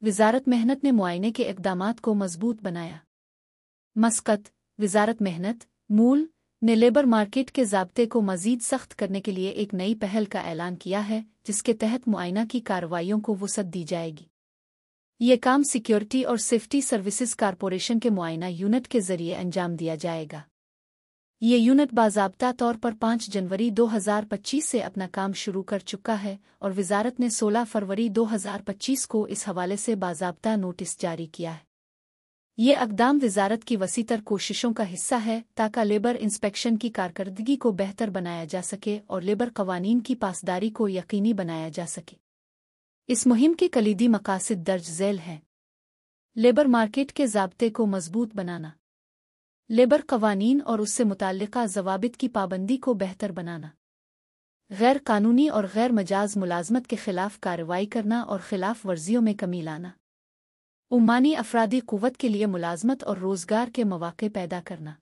वजारत मेहनत ने मुआयने के इक़दामात को मजबूत बनाया। मस्कत, वजारत मेहनत मूल ने लेबर मार्केट के ज़ाब्ते को मज़ीद सख्त करने के लिए एक नई पहल का ऐलान किया है, जिसके तहत मुआयना की कार्रवाइयों को वुसअत दी जाएगी। ये काम सिक्योरिटी और सेफ्टी सर्विसेज कॉरपोरेशन के मुआयना यूनिट के ज़रिए अंजाम दिया जाएगा। ये यूनिट बाज़ाब्ता तौर पर 5 जनवरी 2025 से अपना काम शुरू कर चुका है और वजारत ने 16 फरवरी 2025 को इस हवाले से बाज़ाब्ता नोटिस जारी किया है। ये अक़दाम वजारत की वसीतर कोशिशों का हिस्सा है ताकि लेबर इंस्पेक्शन की कारकर्दगी को बेहतर बनाया जा सके और लेबर कवानीन की पासदारी को यकीनी बनाया जा सके। इस मुहिम के कलीदी मकासद दर्ज झैल हैं। लेबर मार्केट के ज़ाब्ते को मजबूत बनाना, लेबर कवानीन और उससे मुताल्लिक़ा ज़वाबित की पाबंदी को बेहतर बनाना, गैर कानूनी और गैर मजाज मुलाजमत के ख़िलाफ़ कार्रवाई करना और ख़िलाफ़ वर्जियों में कमी लाना, उम्मानी अफरादी क़ुव्वत के लिए मुलाजमत और रोज़गार के मौक़े पैदा करना।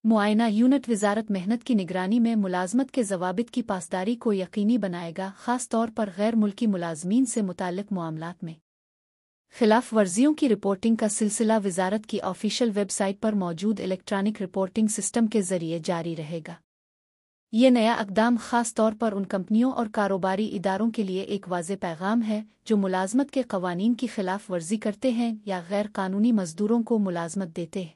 मुआयना यूनिट वजारत मेहनत की निगरानी में मुलाजमत के ज़वाबित की पासदारी को यकीनी बनाएगा, ख़ास तौर पर गैर मुल्की मुलाजमीन से मुताल्लिक़ मामलात में। खिलाफ वर्जियों की रिपोर्टिंग का सिलसिला वजारत की ऑफिशियल वेबसाइट पर मौजूद इलेक्ट्रॉनिक रिपोर्टिंग सिस्टम के ज़रिए जारी रहेगा। ये नया अक़दाम ख़ास तौर पर उन कंपनियों और कारोबारी इदारों के लिए एक वाज़े पैगाम है जो मुलाजमत के क़वानीन की खिलाफ वर्जी करते हैं या गैर कानूनी मज़दूरों को मुलाजमत देते हैं।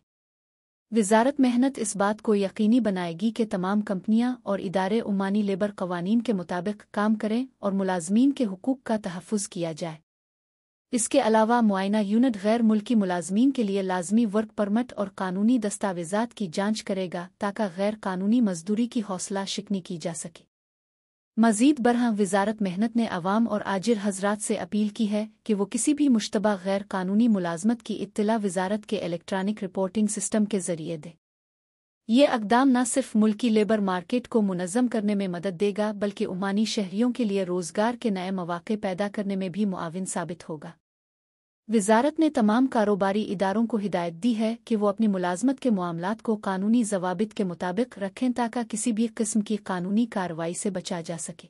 वजारत मेहनत इस बात को यकीनी बनाएगी कि तमाम कंपनियां और इदारे उम्मानी लेबर क़वानीन के मुताबिक काम करें और मुलाजमीन के हुकूक का तहफ़्फ़ुज़ किया जाए। इसके अलावा मुआयना यूनिट गैर मुल्की मुलाजमीन के लिए लाजमी वर्क परमिट और कानूनी दस्तावेज़ात की जांच करेगा ताकि गैर कानूनी मजदूरी की हौसला शिकनी की जा सके। मज़ीद बरह वजारत मेहनत ने अवाम और आजिर हजरात से अपील की है कि वो किसी भी मुश्तबा गैर कानूनी मुलाजमत की इत्तला वजारत के इलेक्ट्रॉनिक रिपोर्टिंग सिस्टम के ज़रिए दे। ये अक़दाम न सिर्फ मुल्की लेबर मार्केट को मुनज़्ज़म करने में मदद देगा बल्कि उम्मानी शहरियों के लिए रोज़गार के नए मौक़े पैदा करने में भी मुआविन साबित होगा। वजारत ने तमाम कारोबारी इदारों को हिदायत दी है कि वो अपनी मुलाजमत के मामलात को कानूनी ज़वाबित के मुताबिक रखें ताकि किसी भी किस्म की कानूनी कार्रवाई से बचा जा सके।